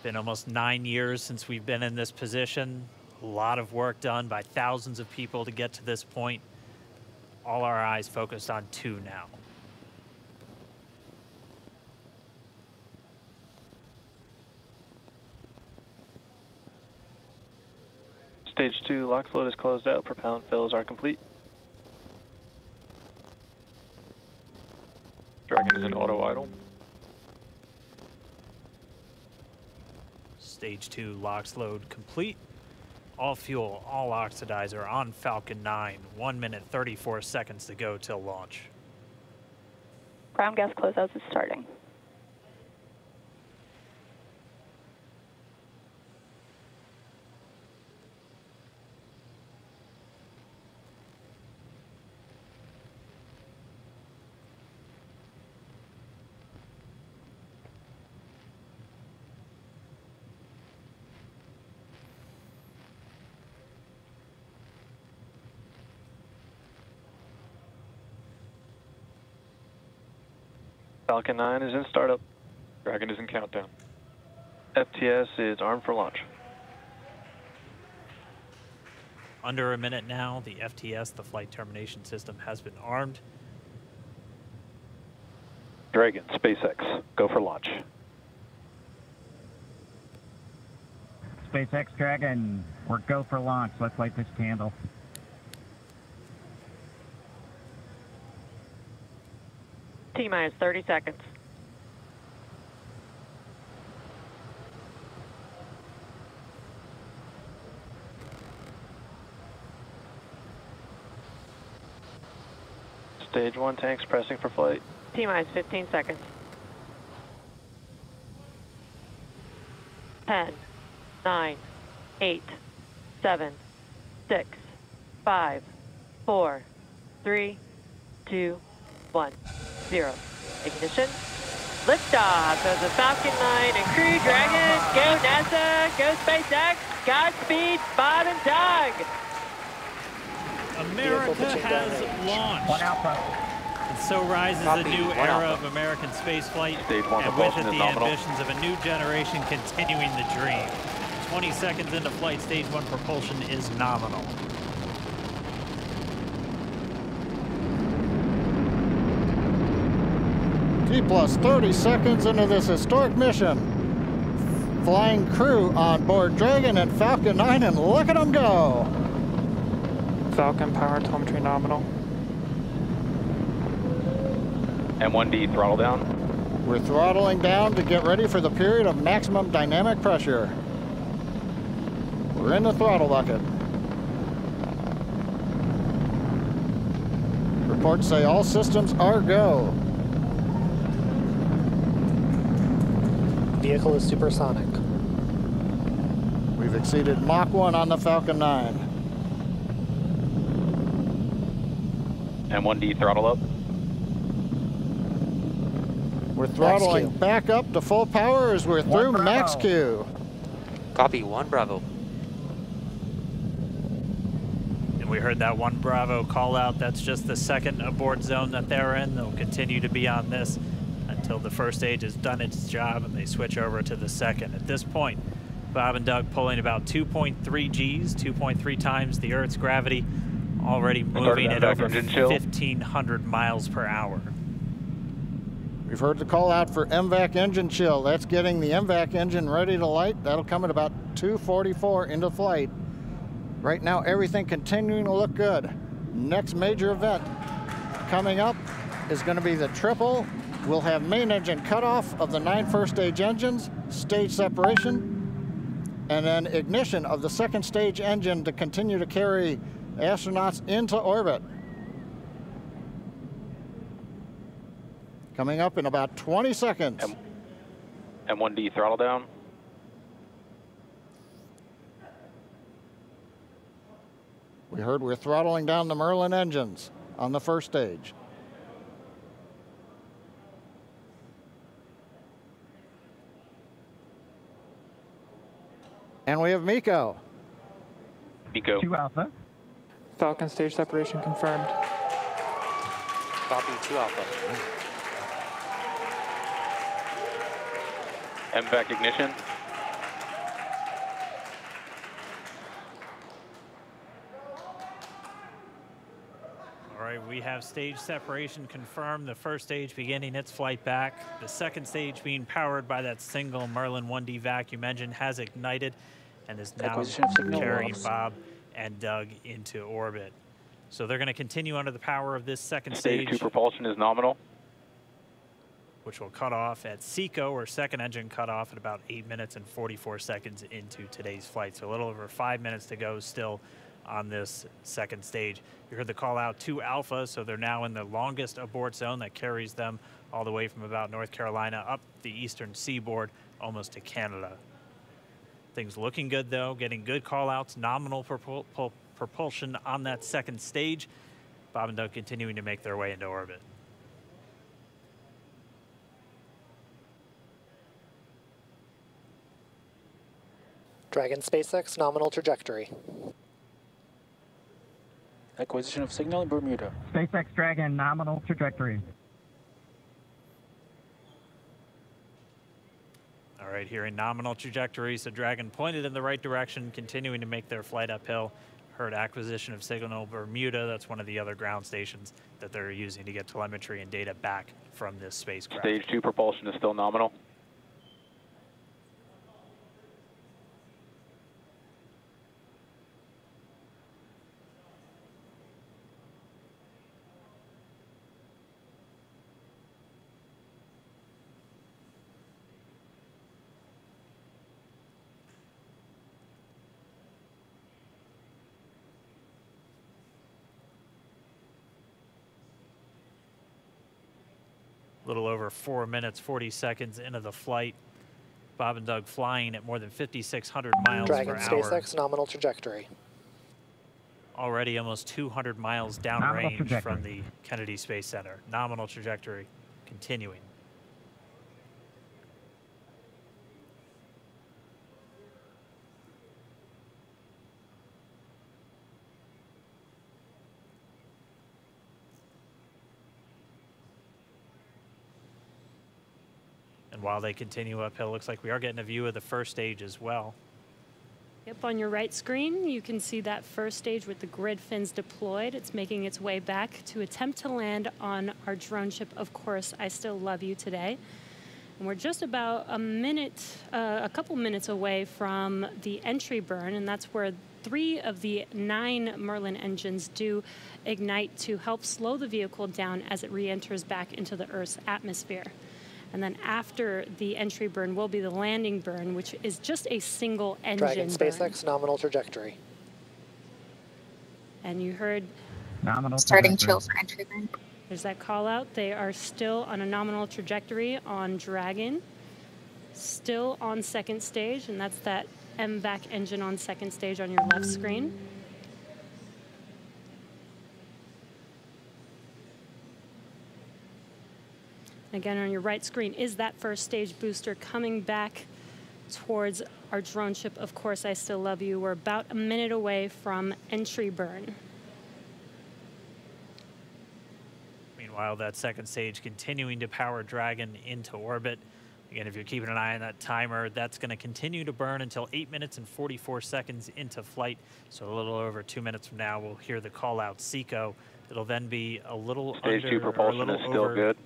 been almost 9 years since we've been in this position. A lot of work done by thousands of people to get to this point. All our eyes focused on 2 now. Stage 2 lock float is closed out. Propellant fills are complete. Dragon is in auto idle. Stage 2 LOX load complete. All fuel, all oxidizer on Falcon 9. 1 minute, 34 seconds to go till launch. Ground gas closeouts is starting. Falcon 9 is in startup. Dragon is in countdown. FTS is armed for launch. Under a minute now, the FTS, the flight termination system, has been armed. Dragon, SpaceX, go for launch. SpaceX Dragon, we're go for launch. Let's light this candle. T-minus 30 seconds. Stage 1 tanks pressing for flight. T-minus 15 seconds. 10, 9, 8, 7, 6, 5, 4, 3, 2, 1, 0. Ignition. Liftoff of the Falcon 9 and Crew Dragon. Go NASA, go SpaceX. Godspeed, Bob and Doug. America has launched. One Alpha. And so rises a new era of American spaceflight, and with it the ambitions of a new generation continuing the dream. 20 seconds into flight, stage 1 propulsion is nominal. T plus 30 seconds into this historic mission. Flying crew on board Dragon and Falcon 9, and look at them go. Falcon power telemetry nominal. M1D throttle down. We're throttling down to get ready for the period of maximum dynamic pressure. We're in the throttle bucket. Reports say all systems are go. Vehicle is supersonic. We've exceeded Mach 1 on the Falcon 9. M1D throttle up. We're throttling back up to full power as we're through max Q. Copy, 1 Bravo. And we heard that 1 Bravo call out. That's just the second abort zone that they're in. They'll continue to be on this until the first stage has done its job and they switch over to the second. At this point, Bob and Doug pulling about 2.3 Gs, 2.3 times the Earth's gravity, already moving at over 1,500 miles per hour. We've heard the call out for MVAC engine chill. That's getting the MVAC engine ready to light. That'll come at about 2:44 into flight. Right now, everything continuing to look good. Next major event coming up is going to be the triple. We'll have main engine cutoff of the 9 first stage engines, stage separation, and then ignition of the second stage engine to continue to carry astronauts into orbit. Coming up in about 20 seconds. M1D throttle down. We heard we're throttling down the Merlin engines on the first stage. And we have Miko. Miko. 2 Alpha. Falcon stage separation confirmed. Copy, 2 Alpha. MVAC ignition. right, we have stage separation confirmed. The first stage beginning its flight back. The second stage being powered by that single Merlin 1D vacuum engine has ignited and is now carrying Bob and Doug into orbit. So they're going to continue under the power of this second Stage stage, 2 propulsion is nominal. which will cut off at SECO, or second engine cut off, at about 8 minutes and 44 seconds into today's flight. So a little over 5 minutes to go still on this second stage. You heard the call out to Alpha, so they're now in the longest abort zone that carries them all the way from about North Carolina up the eastern seaboard almost to Canada. Things looking good though, getting good call outs, nominal propulsion on that second stage. Bob and Doug continuing to make their way into orbit. Dragon SpaceX nominal trajectory. Acquisition of signal in Bermuda. SpaceX Dragon nominal trajectory. All right, hearing nominal trajectory, so Dragon pointed in the right direction, continuing to make their flight uphill. Heard acquisition of signal Bermuda. That's one of the other ground stations that they're using to get telemetry and data back from this spacecraft. Stage 2 propulsion is still nominal. Little over 4 minutes, 40 seconds into the flight. Bob and Doug flying at more than 5,600 miles Dragon per hour. SpaceX nominal trajectory. Already almost 200 miles downrange from the Kennedy Space Center. Nominal trajectory continuing. And while they continue uphill, looks like we are getting a view of the first stage as well. Yep, on your right screen, you can see that first stage with the grid fins deployed. It's making its way back to attempt to land on our drone ship, Of Course I Still Love You, today. And we're just about a couple minutes away from the entry burn, and that's where 3 of the 9 Merlin engines do ignite to help slow the vehicle down as it re-enters back into the Earth's atmosphere. And then after the entry burn will be the landing burn, which is just a single engine Dragon SpaceX burn. nominal trajectory. And you heard Nominal Starting trajectory. chill for entry burn. there's that call out. They are still on a nominal trajectory on Dragon, still on second stage, and that's that MVAC engine on second stage on your left screen. Again, on your right screen is that first stage booster coming back towards our drone ship, Of Course I Still Love You. We're about a minute away from entry burn. Meanwhile, that second stage continuing to power Dragon into orbit. Again, if you're keeping an eye on that timer, that's going to continue to burn until 8 minutes and 44 seconds into flight. So a little over 2 minutes from now, we'll hear the call out SECO. It'll then be a little Stage 2 propulsion is still good.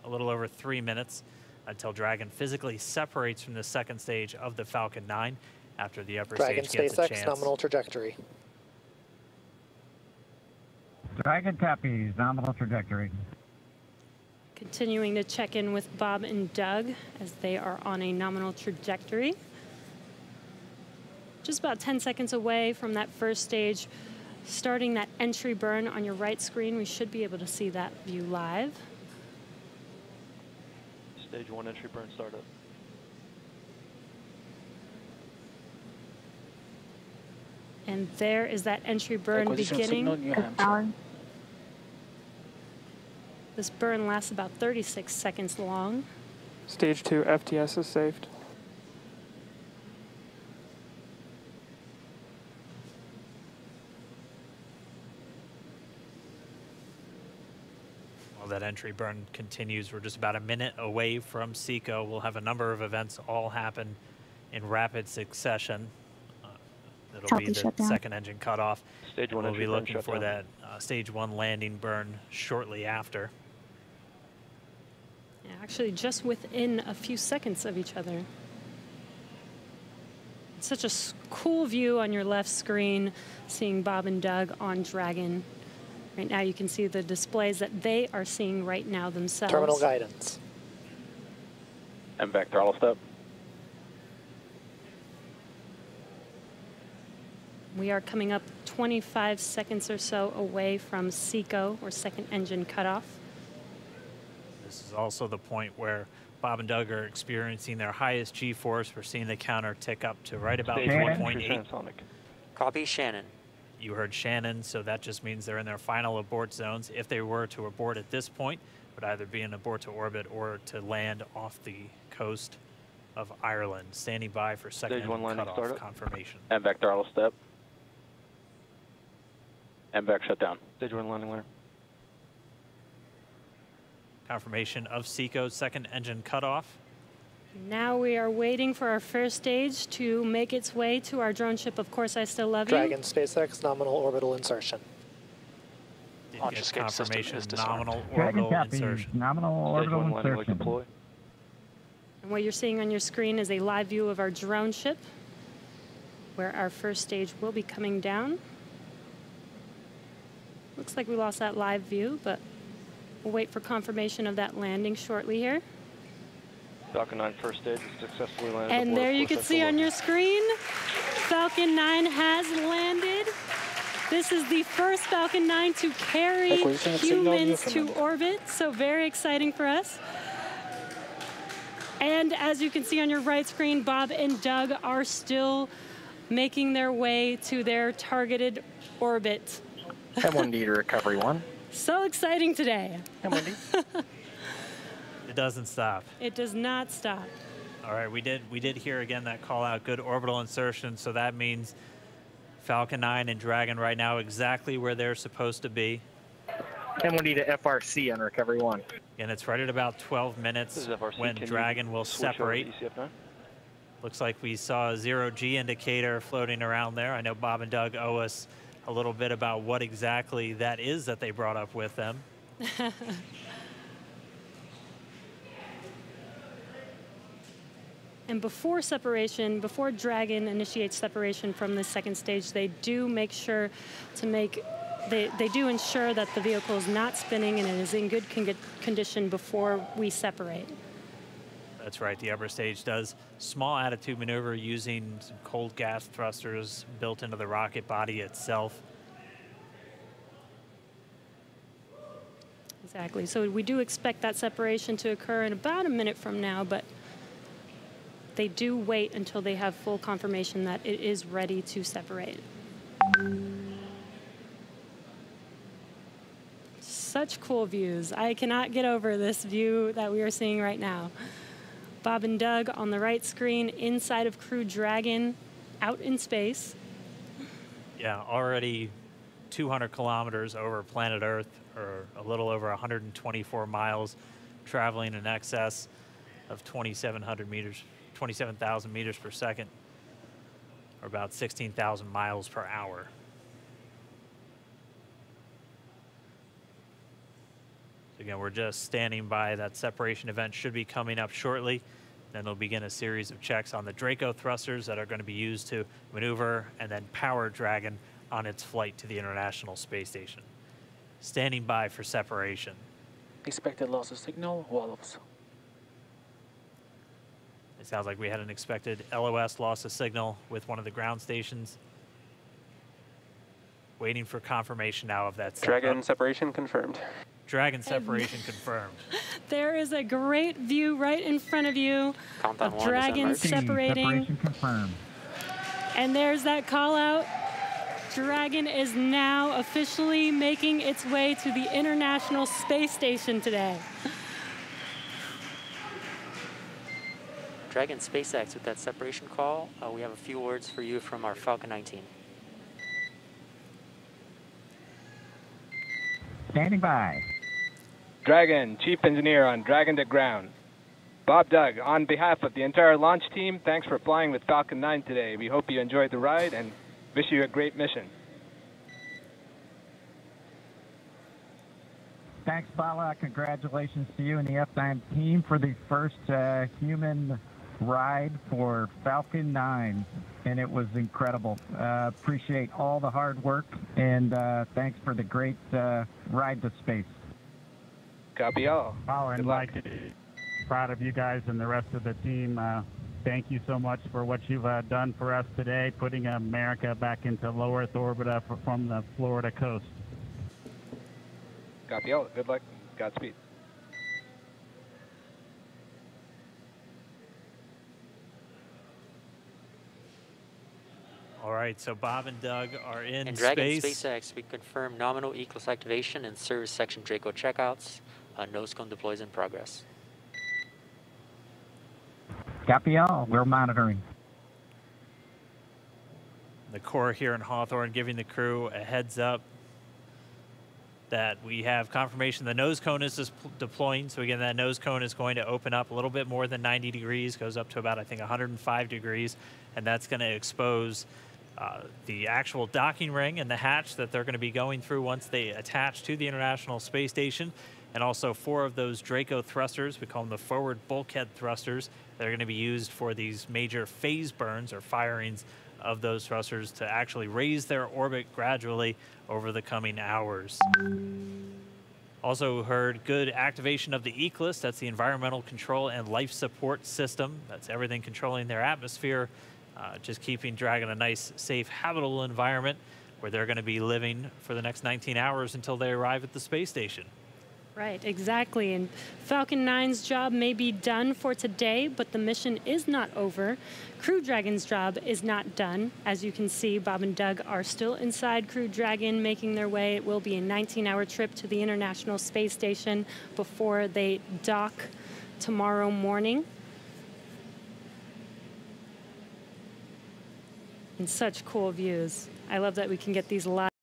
A little over 3 minutes until Dragon physically separates from the second stage of the Falcon 9 after the upper Dragon stage gets a SpaceX chance. nominal trajectory. Dragon copies, nominal trajectory. Continuing to check in with Bob and Doug as they are on a nominal trajectory. Just about 10 seconds away from that first stage, starting that entry burn on your right screen. We should be able to see that view live. Stage 1 entry burn startup. And there is that entry burn beginning. This burn lasts about 36 seconds long. Stage 2 FTS is saved. While that entry burn continues, we're just about a minute away from SECO. We'll have a number of events all happen in rapid succession. It'll be the second engine cutoff. Stage 1 We'll be entry burn looking for shutdown. that stage 1 landing burn shortly after. Yeah, actually, just within a few seconds of each other. It's such a cool view on your left screen, seeing Bob and Doug on Dragon. Right now, you can see the displays that they are seeing right now themselves. Terminal guidance. MVAC throttle step. We are coming up 25 seconds or so away from SECO, or second engine cutoff. This is also the point where Bob and Doug are experiencing their highest G-force. We're seeing the counter tick up to right about Stage 1.8. transonic. Copy Shannon. You heard Shannon, so that just means they're in their final abort zones. If they were to abort at this point, it would either be an abort to orbit or to land off the coast of Ireland. Standing by for second Stage 1 engine landing cutoff startup. confirmation. MVAC throttle step. MVAC shutdown. Stage 1 landing layer. Confirmation of SECO's second engine cutoff. Now we are waiting for our first stage to make its way to our drone ship. Of course, I still love you. Dragon SpaceX nominal orbital insertion. Did Launch get escape system confirmation is disarmed. nominal Dragon orbital copy. insertion. Nominal Stage orbital 1 landing leg insertion. deploy. And what you're seeing on your screen is a live view of our drone ship, where our first stage will be coming down. Looks like we lost that live view, but we'll wait for confirmation of that landing shortly here. Falcon 9 first stage is successfully landed. And aboard there you course can see on your screen, Falcon 9 has landed. This is the first Falcon 9 to carry Acquisition of signal humans to Newfoundland. orbit, so very exciting for us. And as you can see on your right screen, Bob and Doug are still making their way to their targeted orbit. M1D to recovery 1. So exciting today. M1D. It doesn't stop. It does not stop. All right, we did hear again that call out, good orbital insertion, so that means Falcon 9 and Dragon right now exactly where they're supposed to be. M1D to FRC on recovery 1. And it's right at about 12 This minutes is FRC. when Can you Dragon will switch over to separate. ECF9? Looks like we saw a 0G indicator floating around there. I know Bob and Doug owe us a little bit about what exactly that is that they brought up with them. And before separation, before Dragon initiates separation from the second stage, they do make sure to make, they do ensure that the vehicle is not spinning and it is in good condition before we separate. That's right, the upper stage does small attitude maneuver using some cold gas thrusters built into the rocket body itself. Exactly, so we do expect that separation to occur in about a minute from now, but they do wait until they have full confirmation that it is ready to separate. Such cool views. I cannot get over this view that we are seeing right now. Bob and Doug on the right screen, inside of Crew Dragon, out in space. Yeah, already 200 kilometers over planet Earth, or a little over 124 miles, traveling in excess of 2,700 meters. 27,000 meters per second, or about 16,000 miles per hour. So again, we're just standing by. That separation event should be coming up shortly. Then they'll begin a series of checks on the Draco thrusters that are going to be used to maneuver and then power Dragon on its flight to the International Space Station. Standing by for separation. Expected loss of signal, wallops. It sounds like we had an expected LOS loss of signal with one of the ground stations. Waiting for confirmation now of that. Dragon separation confirmed. Dragon separation confirmed. There is a great view right in front of you Countdown of one is Dragon emerged. separating. Separation confirmed. And there's that call out. Dragon is now officially making its way to the International Space Station today. Dragon SpaceX with that separation call. We have a few words for you from our Falcon 9 team. Standing by. Dragon, Chief Engineer on Dragon to Ground. Bob Doug, on behalf of the entire launch team, thanks for flying with Falcon 9 today. We hope you enjoyed the ride and Wish you a great mission. Thanks, Bala. Congratulations to you and the F9 team for the first human ride for Falcon 9, and it was incredible. Appreciate all the hard work, and thanks for the great ride to space. Copy all. Oh, and like, proud of you guys and the rest of the team. Thank you so much for what you've done for us today, putting America back into low Earth orbit from the Florida coast. Copy all. Good luck. Godspeed. All right, so Bob and Doug are in And Dragon space. SpaceX, we confirm nominal Eclipse activation and service section Draco checkouts. Nose cone deploys in progress. Copy all. We're monitoring. The Corps here in Hawthorne giving the crew a heads up that we have confirmation the nose cone is deploying. So again, that nose cone is going to open up a little bit more than 90 degrees, goes up to about, I think, 105 degrees, and that's going to expose the actual docking ring and the hatch that they're going to be going through once they attach to the International Space Station, and also 4 of those Draco thrusters, we call them the forward bulkhead thrusters, that are going to be used for these major phase burns or firings of those thrusters to actually raise their orbit gradually over the coming hours. Also heard good activation of the Eclipse, that's the environmental control and life support system. That's everything controlling their atmosphere, just keeping Dragon a nice, safe, habitable environment where they're going to be living for the next 19 hours until they arrive at the space station. Right, exactly. And Falcon 9's job may be done for today, but the mission is not over. Crew Dragon's job is not done. As you can see, Bob and Doug are still inside Crew Dragon, making their way. It will be a 19-hour trip to the International Space Station before they dock tomorrow morning. And such cool views. I love that we can get these live